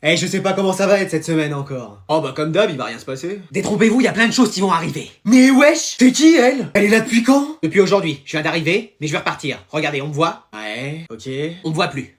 Eh, je sais pas comment ça va être cette semaine encore. Oh bah comme d'hab, il va rien se passer. Détrompez-vous, y a plein de choses qui vont arriver. Mais wesh, c'est qui elle? Elle est là depuis quand? Depuis aujourd'hui, je viens d'arriver, mais je vais repartir. Regardez, on me voit? Ouais, ok. On me voit plus.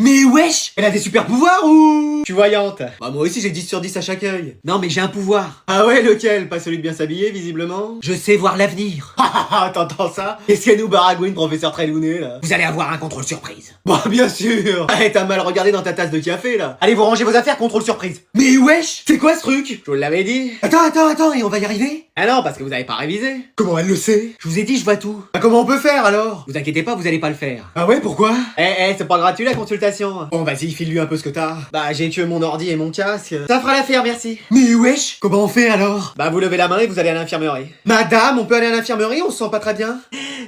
Mais wesh, elle a des super pouvoirs ou? Je suis voyante. Bah moi aussi j'ai 10 sur 10 à chaque œil. Non mais j'ai un pouvoir. Ah ouais, lequel? Pas celui de bien s'habiller, visiblement. Je sais voir l'avenir. Ah, t'entends ça? Qu'est-ce qu'elle nous baragouine, professeur Trelounet, là? Vous allez avoir un contrôle surprise. Bah bien sûr. Eh, t'as mal regardé dans ta tasse de café, là. Allez vous rangez vos affaires, contrôle surprise. Mais wesh, c'est quoi ce truc? Je vous l'avais dit. Attends, et on va y arriver? Ah non, parce que vous avez pas révisé. Comment elle le sait? Je vous ai dit, je vois tout. Bah comment on peut faire, alors? Vous inquiétez pas, vous allez pas le faire. Ah ouais, pourquoi? C'est pas gratuit la consultation. Bon, vas-y, file-lui un peu ce que t'as. Bah j'ai tué mon ordi et mon casque. Ça fera l'affaire, merci. Mais wesh, comment on fait, alors? Bah vous levez la main et vous allez à l'infirmerie. Madame, on peut aller à l'infirmerie, on se sent pas très bien?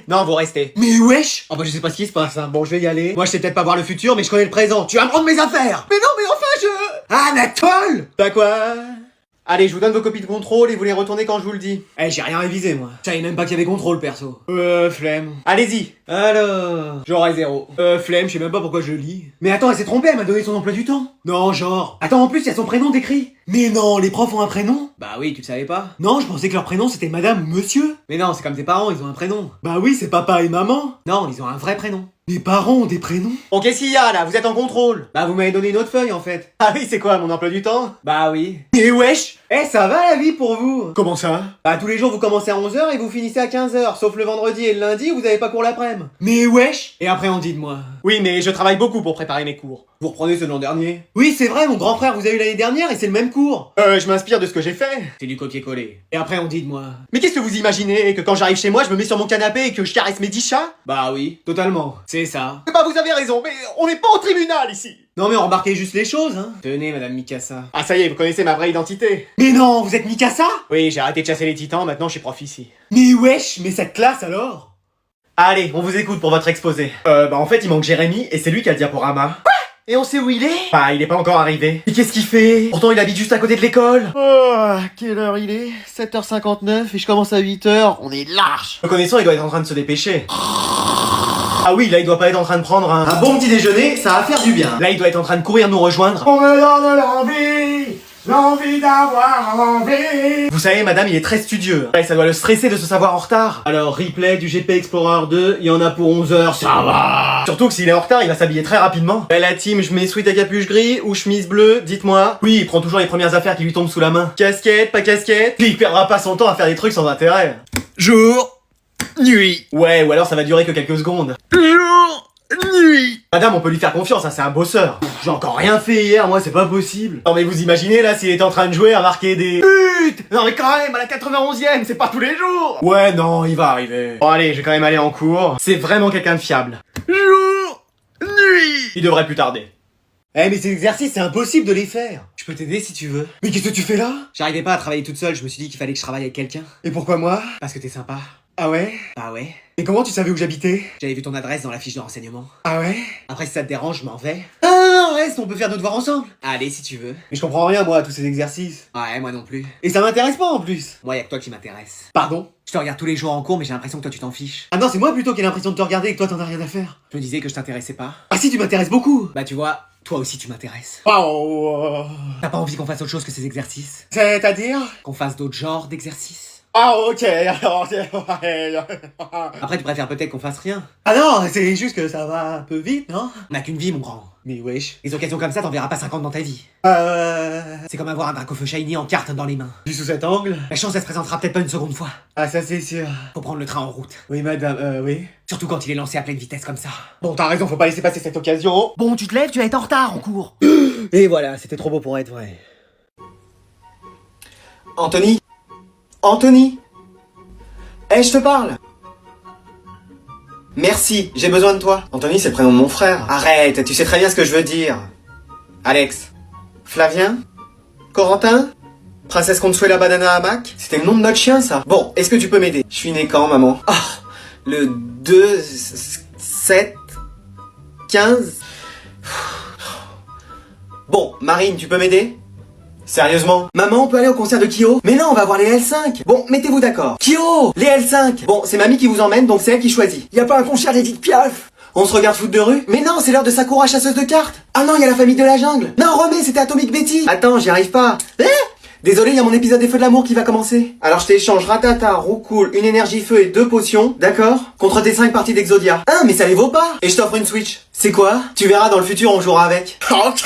Non, vous restez. Mais wesh! Oh bah je sais pas ce qui se passe, hein. Bon, je vais y aller. Moi je sais peut-être pas voir le futur, mais je connais le présent. Tu vas me rendre mes affaires! Mais non, mais enfin Anatole! Bah quoi? Allez, je vous donne vos copies de contrôle et vous les retournez quand je vous le dis. Eh, j'ai rien révisé, moi. Je savais même pas qu'il y avait contrôle, perso. Flemme. Allez-y. Alors... J'aurai 0. Flemme, je sais même pas pourquoi je lis. Mais attends, elle s'est trompée, elle m'a donné son emploi du temps. Non, genre... Attends, en plus, il y a son prénom décrit. Mais non, les profs ont un prénom? Bah oui, tu le savais pas? Non, je pensais que leur prénom c'était madame ou monsieur. Mais non, c'est comme tes parents, ils ont un prénom. Bah oui, c'est papa et maman. Non, ils ont un vrai prénom. Les parents ont des prénoms? Bon, qu'est-ce qu'il y a là? Vous êtes en contrôle? Bah vous m'avez donné une autre feuille, en fait. Ah oui, c'est quoi, mon emploi du temps? Bah oui. Mais wesh! Eh, ça va la vie pour vous? Comment ça? Bah tous les jours vous commencez à 11h et vous finissez à 15h, sauf le vendredi et le lundi où vous avez pas cours l'après-midi. Mais wesh! Et après on dit de moi. Oui, mais je travaille beaucoup pour préparer mes cours. Vous reprenez ceux de l'an dernier? Oui, c'est vrai, mon grand frère vous a eu l'année dernière et c'est le même cours. Je m'inspire de ce que j'ai fait. C'est du copier-coller. Et après on dit de moi. Mais qu'est-ce que vous imaginez? Que quand j'arrive chez moi, je me mets sur mon canapé et que je caresse mes 10 chats? Bah oui, totalement. C'est ça. Bah vous avez raison, mais on n'est pas au tribunal ici. Non mais remarquez juste les choses, hein. Tenez, madame Mikasa. Ah ça y est, vous connaissez ma vraie identité. Mais non, vous êtes Mikasa? Oui, j'ai arrêté de chasser les titans, maintenant je suis prof ici. Mais wesh, mais cette classe alors? Allez, on vous écoute pour votre exposé. Bah en fait, il manque Jérémy et c'est lui qui a le diaporama. Quoi? Et on sait où il est? Bah, il est pas encore arrivé. Et qu'est-ce qu'il fait? Pourtant, il habite juste à côté de l'école. Oh, quelle heure il est? 7h59 et je commence à 8h, on est large. Le connaissant, il doit être en train de se dépêcher. Ah oui, là, il doit pas être en train de prendre un bon petit déjeuner, ça va faire du bien. Là, il doit être en train de courir nous rejoindre. On me donne l'envie d'avoir envie. Vous savez, madame, il est très studieux. Ouais, ça doit le stresser de se savoir en retard. Alors, replay du GP Explorer 2, il y en a pour 11h, ça va. Surtout que s'il est en retard, il va s'habiller très rapidement. La team, je mets sweat à capuche gris ou chemise bleue, dites-moi. Oui, il prend toujours les premières affaires qui lui tombent sous la main. Casquette, pas casquette. Puis il perdra pas son temps à faire des trucs sans intérêt. Jour, nuit. Ouais, ou alors ça va durer que quelques secondes. Jour, nuit. Madame, on peut lui faire confiance, hein, c'est un bosseur. J'ai encore rien fait hier, moi, c'est pas possible. Non mais vous imaginez là s'il était en train de jouer à marquer des... Putain. Non mais quand même, à la 91ème, c'est pas tous les jours. Ouais, non, il va arriver. Bon allez, je vais quand même aller en cours. C'est vraiment quelqu'un de fiable. Jour, nuit. Il devrait plus tarder. Eh mais ces exercices, c'est impossible de les faire. Je peux t'aider si tu veux. Mais qu'est-ce que tu fais là? J'arrivais pas à travailler toute seule, je me suis dit qu'il fallait que je travaille avec quelqu'un. Et pourquoi moi? Parce que t'es sympa. Ah ouais? Bah ouais. Et comment tu savais où j'habitais? J'avais vu ton adresse dans la fiche de renseignement. Ah ouais? Après si ça te dérange, je m'en vais. Ah non, reste, on peut faire nos devoirs ensemble. Allez si tu veux. Mais je comprends rien moi à tous ces exercices. Ouais, moi non plus. Et ça m'intéresse pas en plus. Moi y'a que toi qui m'intéresse. Pardon? Je te regarde tous les jours en cours mais j'ai l'impression que toi tu t'en fiches. Ah non, c'est moi plutôt qui ai l'impression de te regarder et que toi t'en as rien à faire. Je me disais que je t'intéressais pas. Ah si, tu m'intéresses beaucoup. Bah tu vois, toi aussi tu m'intéresses. Oh. T'as pas envie qu'on fasse autre chose que ces exercices? C'est-à-dire? Qu'on fasse d'autres genres d'exercices? Ah ok, alors... Après tu préfères peut-être qu'on fasse rien. Ah non, c'est juste que ça va un peu vite, non? On n'a qu'une vie mon grand. Mais wesh. Les occasions comme ça t'en verras pas 50 dans ta vie. C'est comme avoir un Dracofeu Shiny en carte dans les mains. Vu sous cet angle? La chance elle se présentera peut-être pas une seconde fois. Ah ça c'est sûr. Faut prendre le train en route. Oui madame, oui. Surtout quand il est lancé à pleine vitesse comme ça. Bon t'as raison, faut pas laisser passer cette occasion. Bon tu te lèves, tu vas être en retard en cours. Et voilà, c'était trop beau pour être vrai. Anthony? Anthony? Eh, je te parle. Merci, j'ai besoin de toi. Anthony, c'est le prénom de mon frère. Arrête, tu sais très bien ce que je veux dire. Alex. Flavien? Corentin? Princesse Consuela Banana Hamac? C'était le nom de notre chien, ça. Bon, est-ce que tu peux m'aider? Je suis né quand, maman? Ah, le 2... 7... 15... Bon, Marine, tu peux m'aider? Sérieusement? Maman, on peut aller au concert de Kyo? Mais non, on va voir les L5. Bon, mettez-vous d'accord. Kyo! Les L5! Bon, c'est mamie qui vous emmène, donc c'est elle qui choisit. Y a pas un concert d'Edith Piaf? On se regarde foot de rue? Mais non, c'est l'heure de Sakura chasseuse de cartes. Ah non, il y a la famille de la jungle. Non, remets, c'était Atomic Betty. Attends, j'y arrive pas. Désolé, il y a mon épisode des feux de l'amour qui va commencer. Alors je t'échange Ratata, Roucoule, une énergie feu et 2 potions, d'accord? Contre tes 5 parties d'Exodia. Ah, mais ça les vaut pas. Et je t'offre une Switch. C'est quoi? Tu verras, dans le futur, on jouera avec. Ok.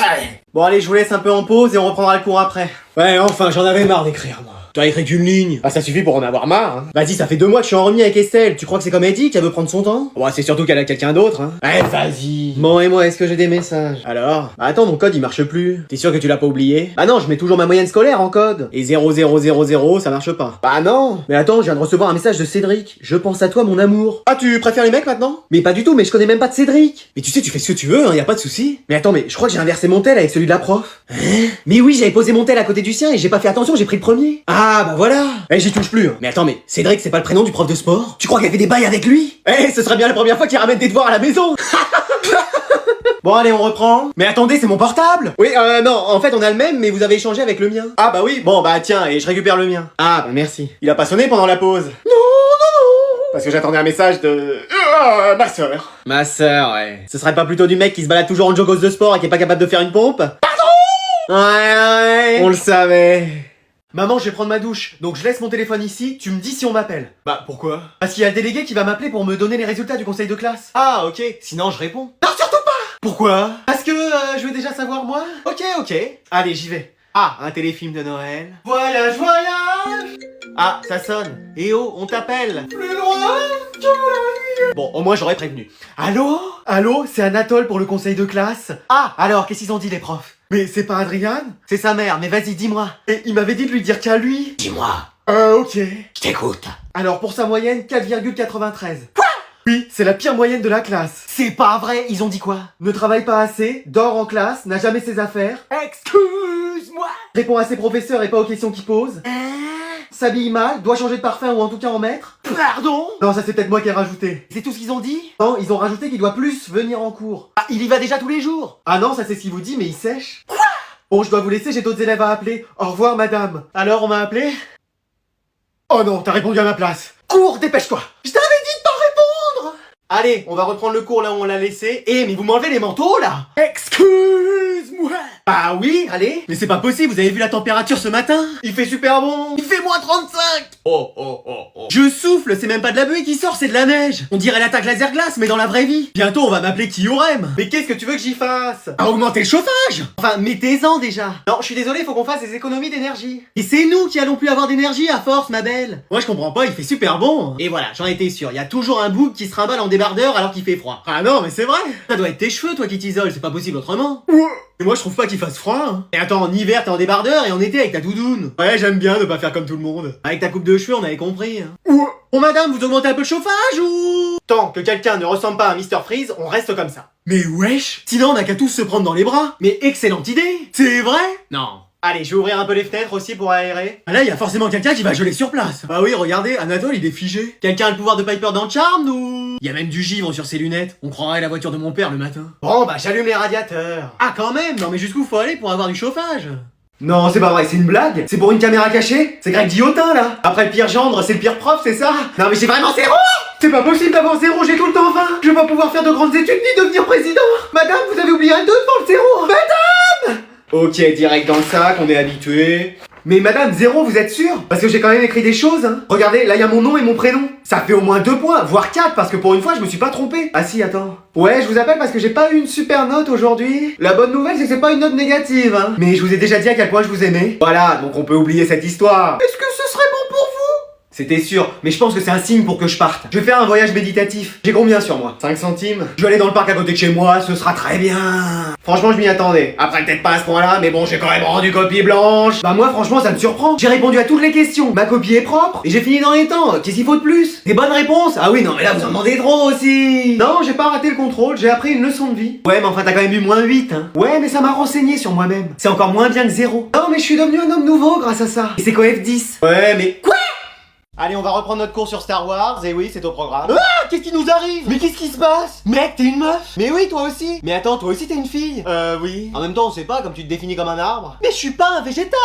Bon allez, je vous laisse un peu en pause et on reprendra le cours après. Ouais, enfin, j'en avais marre d'écrire, moi. T'as écrit qu'une ligne. Ah, ça suffit pour en avoir marre, hein. Vas-y, ça fait 2 mois que je suis en remis avec Estelle. Tu crois que c'est comme Eddie qui veut prendre son temps? Ouais, c'est surtout qu'elle a quelqu'un d'autre, hein. Ouais, vas-y. Bon, et moi, est-ce que j'ai des messages? Alors? Bah, attends, mon code il marche plus. T'es sûr que tu l'as pas oublié? Bah non, je mets toujours ma moyenne scolaire en code. Et 0000, ça marche pas. Bah non. Mais attends, je viens de recevoir un message de Cédric. Je pense à toi, mon amour. Ah, tu préfères les mecs maintenant? Mais pas du tout, mais je connais même pas de Cédric. Mais tu sais, tu fais ce que tu veux, hein, y a pas de souci. Mais attends, mais je crois que j'ai inversé mon tel avec celui de la prof. Mais oui, j'avais posé mon tel à côté du sien et j'ai pas fait attention, j'ai pris le premier. Ah, bah voilà. Eh, j'y touche plus. Mais attends, mais Cédric, c'est pas le prénom du prof de sport? Tu crois qu'elle fait des bails avec lui? Eh, ce serait bien la première fois qu'il ramène des devoirs à la maison. Bon, allez, on reprend. Mais attendez, c'est mon portable. Oui, non, en fait, on a le même, mais vous avez échangé avec le mien. Ah bah oui, bon, bah tiens, et je récupère le mien. Ah, bah merci. Il a pas sonné pendant la pause? Non. Parce que j'attendais un message de... ma sœur. Ma sœur, ouais. Ce serait pas plutôt du mec qui se balade toujours en joggos de sport et qui est pas capable de faire une pompe? Pardon. Ouais. On le savait. Maman, je vais prendre ma douche, donc je laisse mon téléphone ici, tu me dis si on m'appelle. Bah, pourquoi? Parce qu'il y a le délégué qui va m'appeler pour me donner les résultats du conseil de classe. Ah, ok. Sinon, je réponds. Non, surtout pas. Pourquoi? Parce que je veux déjà savoir moi. Ok. Allez, j'y vais. Ah, un téléfilm de Noël. Voyage. Ah, ça sonne. Eh oh, on t'appelle. Plus loin que la nuit. Bon, au moins j'aurais prévenu. Allô, c'est Anatole pour le conseil de classe. Ah, alors, qu'est-ce qu'ils ont dit les profs? Mais c'est pas Adrien? C'est sa mère, mais vas-y, dis-moi. Et il m'avait dit de lui dire qu'à lui. Dis-moi. Ok. Je t'écoute. Alors, pour sa moyenne, 4,93. Quoi? Oui, c'est la pire moyenne de la classe. C'est pas vrai, ils ont dit quoi? Ne travaille pas assez, dort en classe, n'a jamais ses affaires. Excuse-moi. Répond à ses professeurs et pas aux questions qu'ils posent. S'habille mal, doit changer de parfum ou en tout cas en mettre. Pardon? Non, ça c'est peut-être moi qui ai rajouté. C'est tout ce qu'ils ont dit? Non, ils ont rajouté qu'il doit plus venir en cours. Ah, il y va déjà tous les jours? Ah non, ça c'est ce qu'il vous dit, mais il sèche. Quoi? Bon, je dois vous laisser, j'ai d'autres élèves à appeler. Au revoir, madame. Alors, on m'a appelé? Oh non, t'as répondu à ma place. Cours, dépêche-toi. Je t'avais dit de pas répondre. Allez, on va reprendre le cours là où on l'a laissé. Mais vous m'enlevez les manteaux là? Excuse-moi. Bah oui, allez. Mais c'est pas possible, vous avez vu la température ce matin? Il fait super bon. Il fait moins 35. Oh. Je souffle, c'est même pas de la buée qui sort, c'est de la neige. On dirait l'attaque laser glace, mais dans la vraie vie. Bientôt, on va m'appeler Kiyorem. Mais qu'est-ce que tu veux que j'y fasse? À augmenter le chauffage. Enfin, mettez-en déjà. Non, je suis désolé, faut qu'on fasse des économies d'énergie. Et c'est nous qui allons plus avoir d'énergie à force, ma belle. Moi, je comprends pas, il fait super bon. Et voilà, j'en étais sûr. Il y a toujours un bouc qui se trimballe en débardeur alors qu'il fait froid. Ah non, mais c'est vrai. Ça doit être tes cheveux, toi, qui t'isolent. C'est pas possible autrement. Mais moi je trouve pas qu'il fasse froid, hein. Et attends, en hiver t'es en débardeur et en été avec ta doudoune. Ouais, j'aime bien ne pas faire comme tout le monde. Avec ta coupe de cheveux, on avait compris, hein. Bon madame, vous augmentez un peu le chauffage ou... Tant que quelqu'un ne ressemble pas à Mr Freeze, on reste comme ça. Mais wesh, sinon on a qu'à tous se prendre dans les bras. Mais excellente idée. C'est vrai? Non. Allez, je vais ouvrir un peu les fenêtres aussi pour aérer. Ah là, il y a forcément quelqu'un qui va geler sur place. Bah oui, regardez, Anatole, il est figé. Quelqu'un a le pouvoir de Piper dans Charmed ou... Il y a même du givre sur ses lunettes. On croirait la voiture de mon père le matin. Bon, bah j'allume les radiateurs. Ah, quand même. Non mais jusqu'où faut aller pour avoir du chauffage? Non, c'est pas vrai, c'est une blague. C'est pour une caméra cachée. C'est Greg Guillotin, là. Après le pire gendre, c'est le pire prof, c'est ça? Non mais j'ai vraiment 0. C'est pas possible d'avoir 0, j'ai tout le temps 20. Je vais pas pouvoir faire de grandes études ni devenir président. Madame, vous avez oublié un 2 devant le 0. Madame! Ok, direct dans le sac, on est habitué. Mais madame, 0, vous êtes sûr? Parce que j'ai quand même écrit des choses, hein. Regardez, là, il y a mon nom et mon prénom. Ça fait au moins 2 points, voire 4, parce que pour une fois, je me suis pas trompé. Ah si, attends. Ouais, je vous appelle parce que j'ai pas eu une super note aujourd'hui. La bonne nouvelle, c'est que c'est pas une note négative, hein. Mais je vous ai déjà dit à quel point je vous aimais. Voilà, donc on peut oublier cette histoire. Est-ce que ce serait bon pour vous? C'était sûr, mais je pense que c'est un signe pour que je parte. Je vais faire un voyage méditatif. J'ai combien sur moi? 5 centimes? Je vais aller dans le parc à côté de chez moi, ce sera très bien. Franchement, je m'y attendais. Après, peut-être pas à ce point-là, mais bon, j'ai quand même rendu copie blanche. Bah moi, franchement, ça me surprend. J'ai répondu à toutes les questions. Ma copie est propre, et j'ai fini dans les temps. Qu'est-ce qu'il faut de plus? Des bonnes réponses? Ah oui, non, mais là, vous en demandez trop aussi. Non, j'ai pas raté le contrôle, j'ai appris une leçon de vie. Ouais, mais enfin, t'as quand même eu moins 8, hein. Ouais, mais ça m'a renseigné sur moi-même. C'est encore moins bien que 0. Non, mais je suis devenu un homme nouveau grâce à ça. Et c'est quoi F10? Ouais, mais... Quoi? Allez, on va reprendre notre cours sur Star Wars, et oui, c'est au programme. Ah, qu'est-ce qui nous arrive? Mais qu'est-ce qui se passe? Mec, t'es une meuf? Mais oui, toi aussi. Mais attends, toi aussi t'es une fille? Oui. En même temps, on sait pas, comme tu te définis comme un arbre. Mais je suis pas un végétal.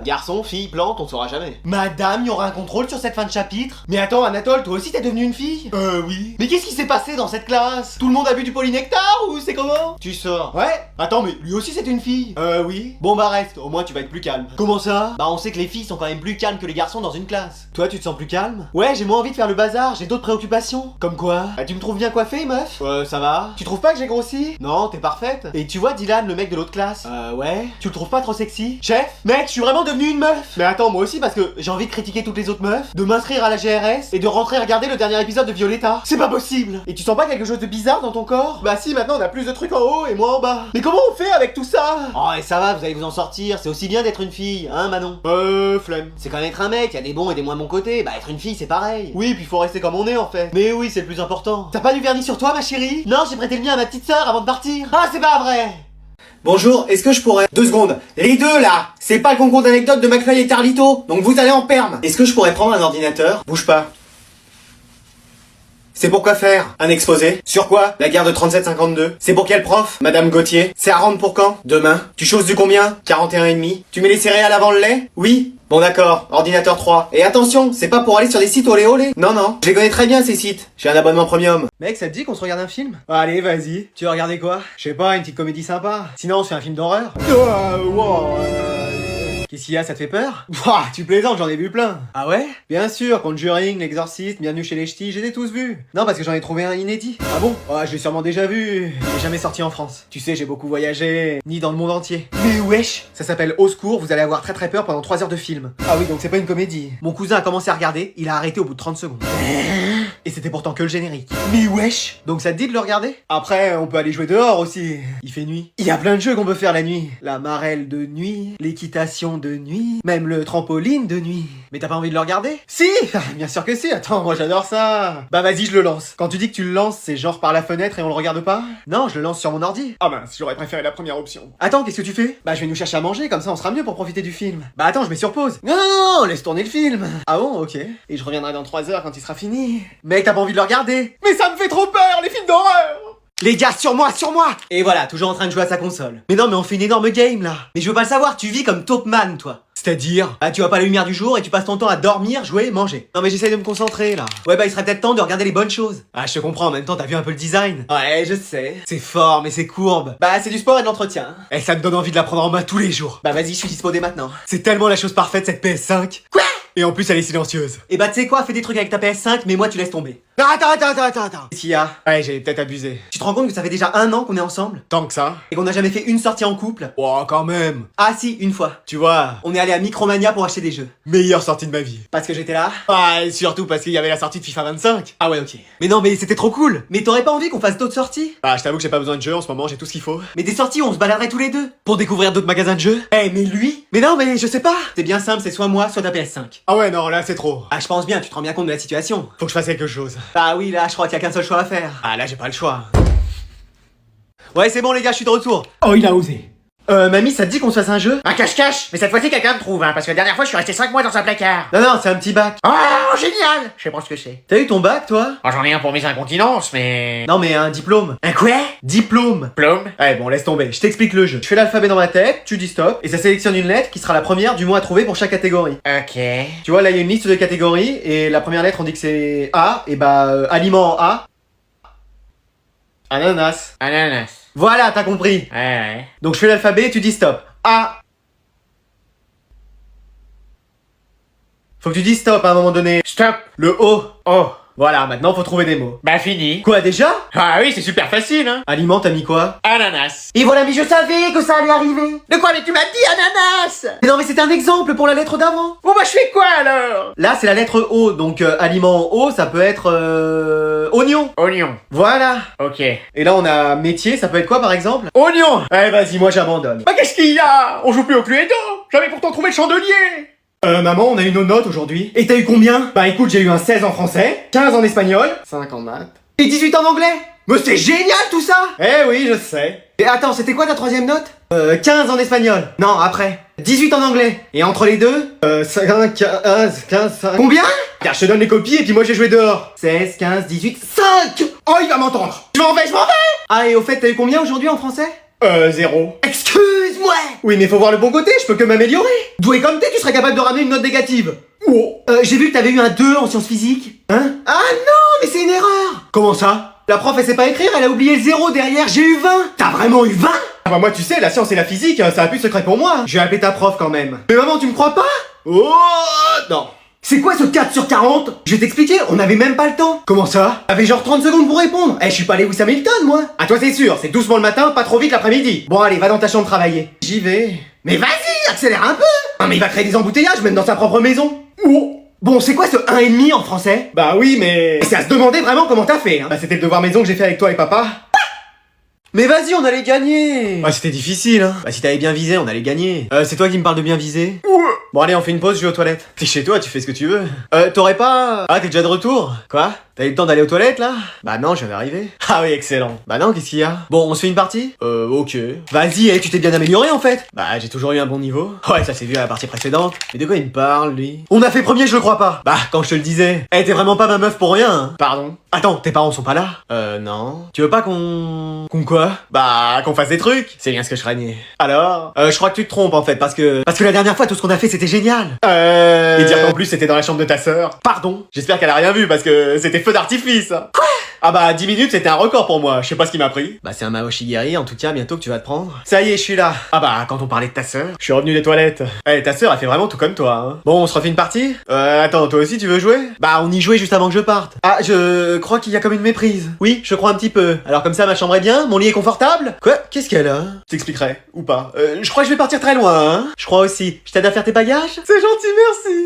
Garçon, fille, plante, on saura jamais. Madame, y aura un contrôle sur cette fin de chapitre? Mais attends, Anatole, toi aussi t'es devenue une fille? Oui. Mais qu'est-ce qui s'est passé dans cette classe? Tout le monde a bu du polynectar, ou c'est comment? Tu sors. Ouais. Attends, mais lui aussi c'est une fille? Oui. Bon bah reste, au moins tu vas être plus calme. Comment ça? Bah on sait que les filles sont quand même plus calmes que les garçons dans une classe. Toi, tu te sens plus calme? Ouais, j'ai moins envie de faire le bazar, j'ai d'autres préoccupations. Comme quoi? Bah tu me trouves bien coiffée, meuf? Ça va. Tu trouves pas que j'ai grossi? Non, t'es parfaite. Et tu vois Dylan, le mec de l'autre classe? Ouais. Tu le trouves pas trop sexy? Chef? Mec, je suis vraiment devenu une meuf. Mais attends, moi aussi, parce que j'ai envie de critiquer toutes les autres meufs, de m'inscrire à la GRS et de rentrer regarder le dernier épisode de Violetta. C'est pas possible. Et tu sens pas quelque chose de bizarre dans ton corps? Bah si, maintenant on a plus de trucs en haut et moins en bas. Mais comment on fait avec tout ça? Oh, et ça va, vous allez vous en sortir. C'est aussi bien d'être une fille, hein, Manon? Flemme. C'est quand même être un mec, y a des bons et des moins bons côtés. Bah être une fille, c'est pareil. Oui, puis faut rester comme on est en fait. Mais oui, c'est le plus important. T'as pas du vernis sur toi, ma chérie? Non, j'ai prêté le mien à ma petite sœur avant de partir. Ah, c'est pas vrai. Bonjour, est-ce que je pourrais... 2 secondes. Les deux là, c'est pas le concours d'anecdotes de McFly et Carlito, donc vous allez en perme. Est-ce que je pourrais prendre un ordinateur? Bouge pas. C'est pour quoi faire? Un exposé? Sur quoi? La guerre de 37-52. C'est pour quel prof? Madame Gauthier. C'est à rendre pour quand? Demain. Tu choses du combien? 41,5. Tu mets les céréales avant le lait? Oui. Bon d'accord, ordinateur 3. Et attention, c'est pas pour aller sur des sites olé olé. Non, non, je les connais très bien ces sites. J'ai un abonnement premium. Mec, ça te dit qu'on se regarde un film? Allez, vas-y. Tu veux regarder quoi? Je sais pas, une petite comédie sympa. Sinon, on se fait un film d'horreur. Qu'est-ce qu'il y a, ça te fait peur? Ouah, tu plaisantes, j'en ai vu plein. Ah ouais? Bien sûr, Conjuring, L'Exorciste, Bienvenue chez les Ch'tis, je les ai tous vus. Non, parce que j'en ai trouvé un inédit. Ah bon? Ah, je l'ai sûrement déjà vu. Il est jamais sorti en France. Tu sais, j'ai beaucoup voyagé, ni dans le monde entier. Mais wesh! Ça s'appelle Au secours, vous allez avoir très très peur pendant 3 heures de film. Ah oui, donc c'est pas une comédie. Mon cousin a commencé à regarder, il a arrêté au bout de 30 secondes. Et c'était pourtant que le générique. Mais wesh! Donc ça te dit de le regarder? Après, on peut aller jouer dehors aussi. Il fait nuit. Il y a plein de jeux qu'on peut faire la nuit. La marelle de nuit, l'équitation de nuit, même le trampoline de nuit. Mais t'as pas envie de le regarder? Si! Bien sûr que si, attends, moi j'adore ça. Bah vas-y, je le lance. Quand tu dis que tu le lances, c'est genre par la fenêtre et on le regarde pas? Non, je le lance sur mon ordi. Ah mince, j'aurais préféré la première option. Attends, qu'est-ce que tu fais? Bah je vais nous chercher à manger, comme ça on sera mieux pour profiter du film. Bah attends, je mets sur pause. Non, non, non, laisse tourner le film. Ah bon, ok. Et je reviendrai dans 3 heures quand il sera fini. Mec, t'as pas envie de le regarder? Mais ça me fait trop peur, les films d'horreur! Les gars, sur moi! Et voilà, toujours en train de jouer à sa console. Mais non, mais on fait une énorme game, là. Mais je veux pas le savoir, tu vis comme Topman, toi. C'est-à-dire? Bah, tu vois pas la lumière du jour et tu passes ton temps à dormir, jouer, manger. Non, mais j'essaye de me concentrer, là. Ouais, bah, il serait peut-être temps de regarder les bonnes choses. Ah, je te comprends, en même temps, t'as vu un peu le design? Ouais, je sais. C'est fort, mais c'est courbe. Bah, c'est du sport et de l'entretien. Et ça me donne envie de la prendre en main tous les jours. Bah, vas-y, je suis dispo dès maintenant. C'est tellement la chose parfaite, cette PS5. Quoi? Et en plus, elle est silencieuse. Et bah, tu sais quoi, fais des trucs avec ta PS5, mais moi, tu laisses tomber. Non, attends. Qu'est-ce qu'il y a? Ouais, j'ai peut-être abusé. Tu te rends compte que ça fait déjà 1 an qu'on est ensemble? Tant que ça. Et qu'on n'a jamais fait une sortie en couple? Oh, quand même. Ah si, une fois. Tu vois, on est allé à Micromania pour acheter des jeux. Meilleure sortie de ma vie. Parce que j'étais là? Ah, et surtout parce qu'il y avait la sortie de FIFA 25. Ah ouais, ok. Mais non, mais c'était trop cool. Mais t'aurais pas envie qu'on fasse d'autres sorties? Ah, je t'avoue que j'ai pas besoin de jeux en ce moment, j'ai tout ce qu'il faut. Mais des sorties où on se baladerait tous les deux. Pour découvrir d'autres magasins de jeux. Eh, mais lui? Mais non, mais je sais pas. C'est bien simple, c'est soit moi, soit ta PS5. Ah ouais, non, là c'est trop. Ah, je pense bien, tu te rends bien compte de la situation. Faut que je fasse quelque chose. Ah oui, là, je crois qu'il y a qu'un seul choix à faire. Ah, là, j'ai pas le choix. Ouais, c'est bon, les gars, je suis de retour. Oh, il a osé. Mamie, ça te dit qu'on se fasse un jeu? Un cache-cache? Mais cette fois-ci, quelqu'un me trouve, hein, parce que la dernière fois, je suis resté 5 mois dans un placard. Non, non, c'est un petit bac. Oh, génial! Je sais pas ce que c'est. T'as eu ton bac, toi? Oh, j'en ai un pour mes incontinences, mais... Non, mais un diplôme. Un quoi? Diplôme. Plôme? Ouais, bon, laisse tomber. Je t'explique le jeu. Je fais l'alphabet dans ma tête, tu dis stop, et ça sélectionne une lettre qui sera la première du mot à trouver pour chaque catégorie. Ok. Tu vois, là, il y a une liste de catégories, et la première lettre, on dit que c'est A, et bah, aliment en A. Ananas. Ananas. Voilà, t'as compris. Ouais. Donc je fais l'alphabet et tu dis stop. A. Faut que tu dises stop à un moment donné. Stop. Le O. Oh. Voilà, maintenant faut trouver des mots. Bah, fini. Quoi, déjà? Ah oui, c'est super facile, hein. Aliment, t'as mis quoi? Ananas. Et voilà, mais je savais que ça allait arriver. De quoi? Mais tu m'as dit ananas! Mais non, mais c'était un exemple pour la lettre d'avant. Bon, bah, je fais quoi, alors? Là, c'est la lettre O, donc aliment en O, ça peut être oignon. Oignon. Voilà. Ok. Et là, on a métier, ça peut être quoi par exemple? Oignon! Ouais, vas-y, moi j'abandonne. Bah, qu'est-ce qu'il y a? On joue plus au Cluedo! J'avais pourtant trouvé le chandelier! Maman, on a eu nos notes aujourd'hui. Et t'as eu combien? Bah écoute, j'ai eu un 16 en français, 15 en espagnol, 5 en maths, et 18 en anglais. Mais c'est génial tout ça! Eh oui, je sais. Et attends, c'était quoi ta 3ème note? 15 en espagnol. Non, après. 18 en anglais. Et entre les deux 5, 15, 5... Combien? Regarde, je te donne les copies et puis moi j'ai joué dehors. 16, 15, 18, 5. Oh, il va m'entendre. Je m'en vais. Ah, et au fait, t'as eu combien aujourd'hui en français? 0. Excuse-moi. Oui, mais faut voir le bon côté, je peux que m'améliorer. Doué comme t'es, tu serais capable de ramener une note négative. Oh. J'ai vu que t'avais eu un 2 en sciences physiques. Hein? Ah non, mais c'est une erreur. Comment ça? La prof, elle sait pas écrire, elle a oublié le 0 derrière, j'ai eu 20. T'as vraiment eu 20? Ah bah moi, tu sais, la science et la physique, ça a plus secret pour moi. Je vais appeler ta prof quand même. Mais maman, tu me crois pas? Oh non. C'est quoi ce 4 sur 40? Je vais t'expliquer, on avait même pas le temps. Comment ça? T'avais genre 30 secondes pour répondre. Eh, je suis pas Lewis Hamilton, moi. Ah, toi c'est sûr, c'est doucement le matin, pas trop vite l'après-midi. Bon, allez, va dans ta chambre travailler. J'y vais. Mais vas-y, accélère un peu. Non, mais il va créer des embouteillages, même dans sa propre maison. Oh. Bon, c'est quoi ce 1,5 en français? Bah oui, mais... C'est à se demander vraiment comment t'as fait, hein. Bah c'était le devoir maison que j'ai fait avec toi et papa. Mais vas-y, on allait gagner. Ah, c'était difficile, hein. Bah si t'avais bien visé, on allait gagner. C'est toi qui me parles de bien viser? Bon allez, on fait une pause, je vais aux toilettes. T'es chez toi, tu fais ce que tu veux. T'aurais pas... Ah, t'es déjà de retour? Quoi? T'as eu le temps d'aller aux toilettes, là? Bah non, je viens d'arriver. Ah oui, excellent. Bah non, qu'est-ce qu'il y a? Bon, on se fait une partie? Ok. Vas-y, tu t'es bien amélioré, en fait. Bah, j'ai toujours eu un bon niveau. Ouais, ça s'est vu à la partie précédente. Mais de quoi il me parle, lui? On a fait premier, je le crois pas. Bah, quand je te le disais. Eh, t'es vraiment pas ma meuf pour rien, hein. Pardon? Attends, tes parents sont pas là? Non. Tu veux pas qu'on quoi? Bah, qu'on fasse des trucs. C'est bien ce que je craignais. Alors? Je crois que tu te trompes, en fait, parce que la dernière fois, tout ce qu'on a fait, c'était génial. Et dire qu'en plus, c'était dans la chambre de ta sœur. Pardon? J'espère qu'elle a rien vu, parce que c'était feu d'artifice. Quoi? Ah bah 10 minutes c'était un record pour moi, je sais pas ce qui m'a pris. Bah c'est un Maoshigiri en tout cas bientôt que tu vas te prendre. Ça y est je suis là. Ah bah quand on parlait de ta sœur, je suis revenu des toilettes. Eh ta sœur elle fait vraiment tout comme toi hein. Bon on se refait une partie? Attends toi aussi tu veux jouer? Bah on y jouait juste avant que je parte. Ah je crois qu'il y a comme une méprise. Oui je crois un petit peu. Alors comme ça ma chambre est bien, mon lit est confortable? Quoi? Qu'est-ce qu'elle a? T'expliquerai, ou pas. Je crois que je vais partir très loin hein. Je crois aussi. Je t'aide à faire tes bagages? C'est gentil merci.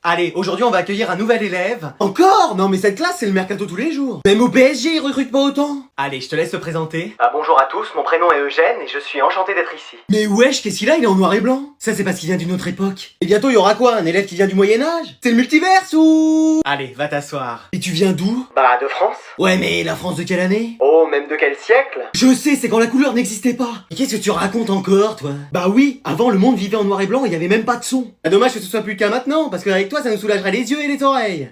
Allez, aujourd'hui on va accueillir un nouvel élève. Encore? Non mais cette classe c'est le mercato tous les jours. Même au PSG ils recrutent pas autant. Allez, je te laisse te présenter. Ah bonjour à tous, mon prénom est Eugène et je suis enchanté d'être ici. Mais wesh, qu'est-ce qu'il a? Il est en noir et blanc. Ça c'est parce qu'il vient d'une autre époque. Et bientôt il y aura quoi? Un élève qui vient du Moyen-Âge? C'est le multiverse ou... Allez, va t'asseoir. Et tu viens d'où? Bah de France. Ouais mais la France de quelle année? Oh, même de quel siècle? Je sais, c'est quand la couleur n'existait pas. Et qu'est-ce que tu racontes encore toi? Bah oui, avant le monde vivait en noir et blanc et il y avait même pas de son. Ah, dommage que ce soit plus le cas maintenant, parce qu'avec toi ça nous soulagerait les yeux et les oreilles.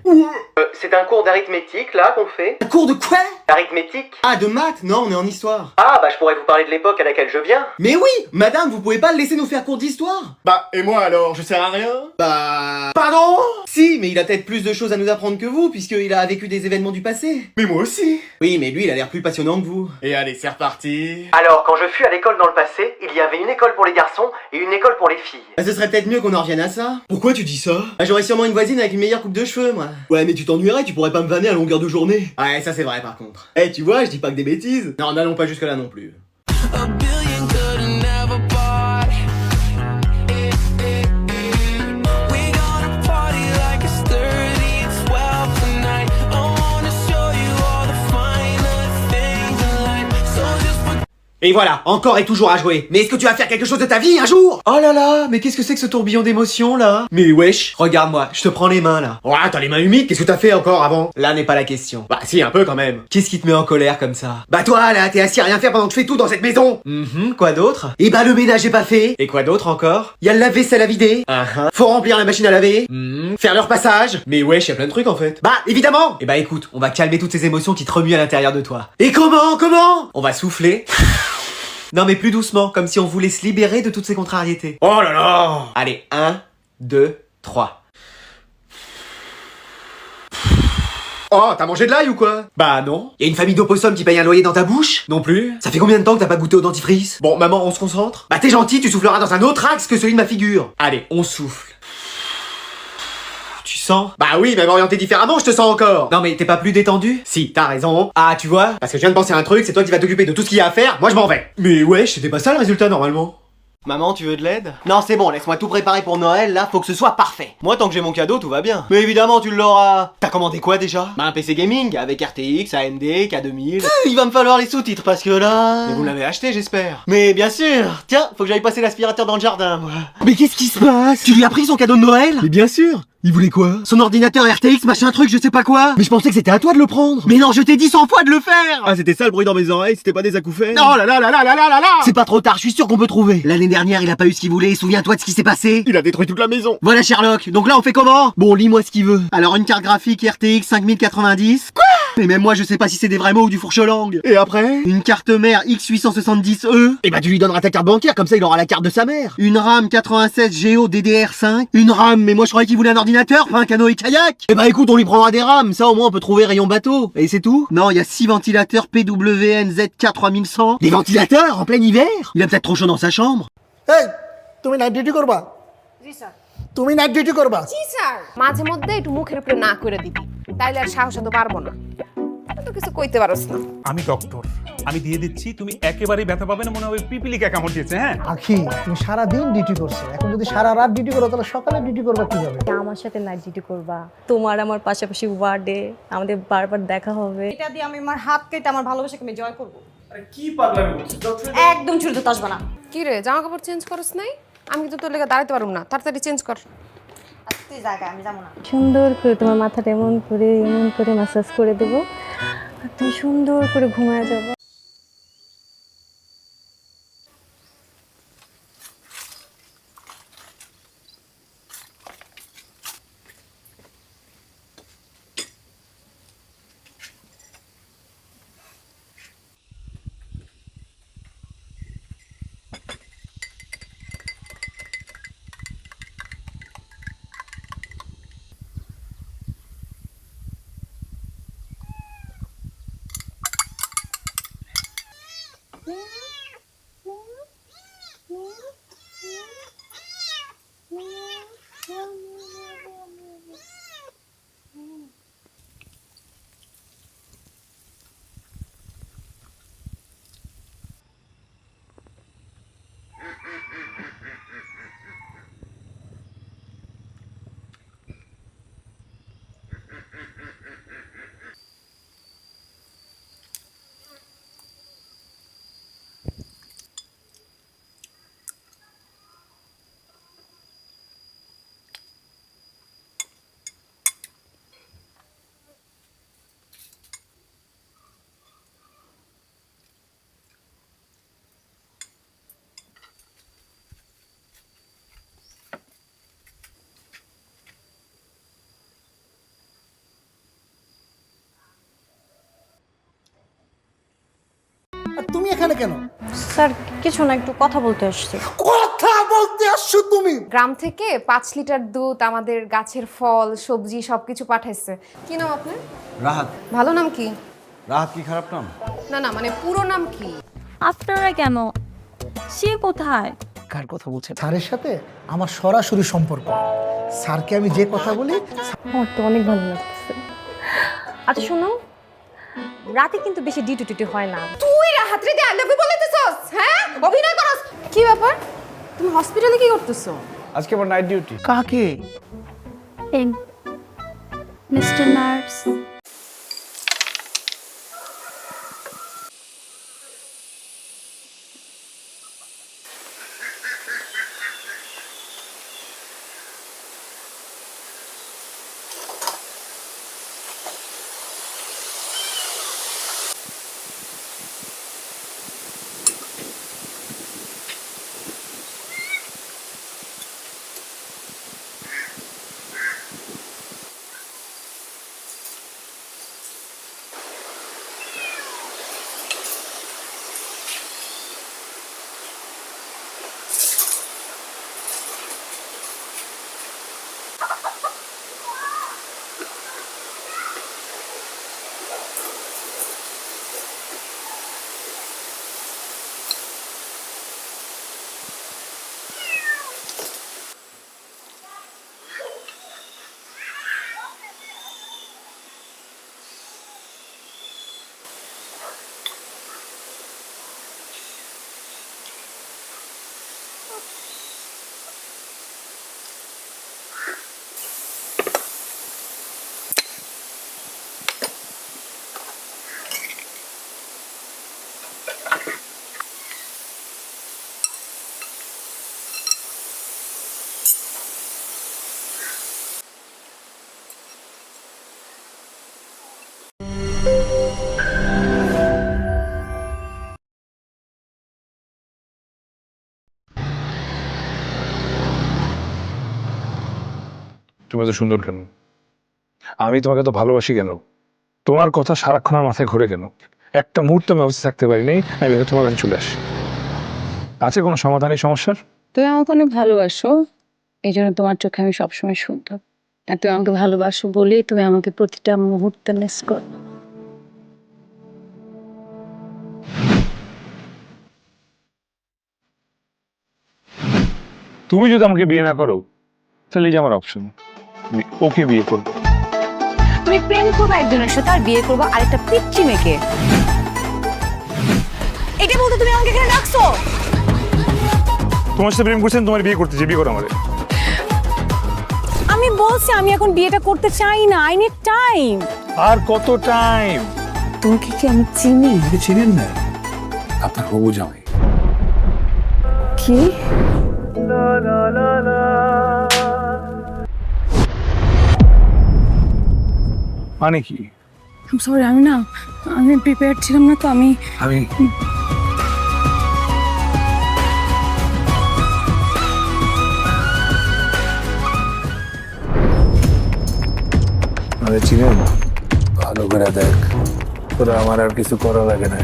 C'est un cours d'arithmétique là qu'on fait. Un cours de quoi? D'arithmétique. Ah de maths? Non, on est en histoire. Ah bah je pourrais vous parler de l'époque à laquelle je viens. Mais oui, madame, vous pouvez pas le laisser nous faire cours d'histoire? Bah et moi alors, je sers à rien? Bah... Pardon? Si, mais il a peut-être plus de choses à nous apprendre que vous, puisqu'il a vécu des événements du passé. Mais moi aussi. Oui, mais lui il a l'air plus passionnant que vous. Et allez, c'est reparti. Alors, quand je fus à l'école dans le passé, il y avait une école pour les garçons et une école pour les filles. Bah ce serait peut-être mieux qu'on en revienne à ça. Pourquoi tu dis ça? Bah j'aurais sûrement une voisine avec une meilleure coupe de cheveux, moi. Ouais, mais tu t'ennuierais, tu pourrais pas me vanner à longueur de journée. Ouais, ça c'est vrai par contre. Eh, tu vois, je dis pas que des bêtises. Non, n'allons pas jusque là non plus. A billion could've never bought. We gonna party like it's 30-12 tonight. I wanna show you all the finer things in life. So just put... Et voilà, encore et toujours à jouer. Mais est-ce que tu vas faire quelque chose de ta vie un jour? Oh là là, mais qu'est-ce que c'est que ce tourbillon d'émotions là? Mais wesh, regarde-moi, je te prends les mains là. Ouais, t'as les mains humides, qu'est-ce que t'as fait encore avant? Là n'est pas la question. Bah si, un peu quand même. Qu'est-ce qui te met en colère comme ça? Bah toi là, t'es assis à rien faire pendant que je fais tout dans cette maison. Quoi d'autre? Et bah le ménage est pas fait. Et quoi d'autre encore? Y'a le lave-vaisselle à vider. Faut remplir la machine à laver. Faire leur passage. Mais wesh, y'a plein de trucs en fait. Bah évidemment. Et bah écoute, on va calmer toutes ces émotions qui te remuent à l'intérieur de toi. Et comment? On va souffler. Non mais plus doucement, comme si on voulait se libérer de toutes ces contrariétés. Oh là là! Allez, 1, 2, 3. Oh, t'as mangé de l'ail ou quoi? Bah non. Y'a une famille d'opossums qui paye un loyer dans ta bouche? Non plus. Ça fait combien de temps que t'as pas goûté au dentifrice? Bon, maman, on se concentre? Bah t'es gentil, tu souffleras dans un autre axe que celui de ma figure. Allez, on souffle. Tu sens? Bah oui, même orienté différemment, je te sens encore. Non mais t'es pas plus détendu? Si, t'as raison. Ah, tu vois? Parce que je viens de penser à un truc, c'est toi qui vas t'occuper de tout ce qu'il y a à faire, moi je m'en vais. Mais ouais, c'était pas ça le résultat normalement. Maman, tu veux de l'aide? Non, c'est bon, laisse-moi tout préparer pour Noël, là, faut que ce soit parfait. Moi, tant que j'ai mon cadeau, tout va bien. Mais évidemment, tu l'auras. T'as commandé quoi déjà? Bah, un PC gaming, avec RTX, AMD, K2000. Il va me falloir les sous-titres, parce que là... Mais vous l'avez acheté, j'espère. Mais bien sûr. Tiens, faut que j'aille passer l'aspirateur dans le jardin, moi. Mais qu'est-ce qui se passe? Tu lui as pris son cadeau de Noël? Mais bien sûr. Il voulait quoi? Son ordinateur RTX machin truc je sais pas quoi. Mais je pensais que c'était à toi de le prendre. Mais non, je t'ai dit 100 fois de le faire. Ah, c'était ça le bruit dans mes oreilles, c'était pas des acouphènes? Oh là là là là là là là là. C'est pas trop tard, je suis sûr qu'on peut trouver. L'année dernière, il a pas eu ce qu'il voulait, souviens-toi de ce qui s'est passé. Il a détruit toute la maison. Voilà Sherlock, donc là on fait comment? Bon, lis-moi ce qu'il veut. Alors une carte graphique RTX 5090. Quoi? Et même moi je sais pas si c'est des vrais mots ou du fourche-langue. Et après? Une carte mère X870E. Et bah tu lui donneras ta carte bancaire, comme ça il aura la carte de sa mère. Une RAM 96 Go DDR5. Une RAM, mais moi je croyais qu'il voulait un ordinateur, pas un canoë kayak. Et bah écoute, on lui prendra des RAM, ça au moins on peut trouver rayon bateau. Et c'est tout? Non, il y a 6 ventilateurs PWN ZK3100. Des ventilateurs en plein hiver? Il a peut-être trop chaud dans sa chambre. এই তুমি night duty করবা জি স্যার তুমি night duty করবা জি স্যার মাঝে মধ্যে একটু মুখের উপরে না করে দিবি তাইলে আর সাহস তো পারবো না তো কিছু কইতে পারোস না আমি ডক্টর, আমি দিয়ে দিচ্ছি, তুমি একেবারেই ব্যথা পাবে না, মনে হবে পিপিলিকা কামড় দিয়েছে। হ্যাঁ, আখি তুমি সারা দিন ডিউটি করছো, এখন যদি সারা রাত ডিউটি করো তাহলে সকালে ডিউটি করবা কিভাবে? আমার সাথে নাইট ডিউটি করবা, তোমার আমার পাশাপাশি ওয়ার্ডে আমাদের বারবার দেখা হবে। এটা দিয়ে আমি আমার হাত কেটে আমার ভালোবাসাকে আমি জয় করবো। কি পাগলামি করছিস? একদম চুরি তো আসবে না। কি রে জামা কাপড় চেঞ্জ করছ নাই? আমি তো তোর লেগে দাঁড়াতে পারবো না, তাড়াতাড়ি চেঞ্জ কর। তুই জায়গায় আমি যাবো না। সুন্দর করে তোমার মাথাটা এমন করে ম্যাসাজ করে দেবো আর তুমি সুন্দর করে ঘুমায় যাবো। আর তুমি এখানে কেন? স্যার কিছু না, একটু কথা বলতে আসছি। কথা বলতে আসছো তুমি? গ্রাম থেকে 5 লিটার দুধ, আমাদের গাছের ফল সবজি সবকিছু পাঠাইছে। কি নাম আপনার? রাহাত। ভালো নাম কি? রাহাত কি খারাপ নাম? না না, মানে পুরো নাম কি? আপনারা কেন? সে কোথায়? কার কথা বলছেন? স্যারের সাথে আমার সরাসরি সম্পর্ক। স্যারকে আমি যে কথা বলি আমার তো অনেক ভালো লাগতেছে। আচ্ছা শোনো, রাতে কিন্তু বেশি ডিউটি টিউটি হয় না। তুই রাহাতরে দিয়ে আই লাভ ইউ বলতেছস? হ্যাঁ, অভিনয় করস। কি ব্যাপার, তুমি হসপিটালে কি করতেছো? আজকে আমার নাইট ডিউটি। কাকে? Mister nurse. তুমি এত সুন্দর কেন? আমি তোমাকে তো ভালোবাসি কেন? তোমার কথা সারাক্ষণ আমার মাথায় ঘুরে কেন? একটা মুহূর্ত আমি অবস্থা থাকতে পারি নাই, আমি ভেবে তোমার কাছে চলে আসি। আছে কোনো সমাধান এই সমস্যার? তুমি আমাকে অনেক ভালোবাসো, এই জন্য তোমার চোখে আমি সবসময় সুন্দর। আর তুমি আমাকে ভালোবাসো বলেই তুমি আমাকে প্রতিটা মুহূর্তে মিস করো। তুমি যদি আমাকে বিয়ে না করো তাহলে এই যে আমার অপশন, আমি ওকে বিয়ে করবো। তুমি প্রেম করবো একজনের সাথে আর বিয়ে করবো আরেকটা পিচ্চি মেয়েকে, এটা বলতে তুমি আমাকে এখানে রাখছো? তোমার সাথে প্রেম করছেন, তোমার বিয়ে করতে বিয়ে করো আমারে। আমি বলছি আমি এখন বিয়েটা করতে চাই না, আই নিড টাইম। আর কত টাইম? তোমাকে কি আমি চিনি? আমাকে চিনেন না? আপনার হবু জামাই। কি? মানে কি? সরি, আমি প্রিপেয়ার ছিলাম না তো। আমি চিনেন? ভালো করে দেখ, তোরা আমার আর কিছু করা লাগে না।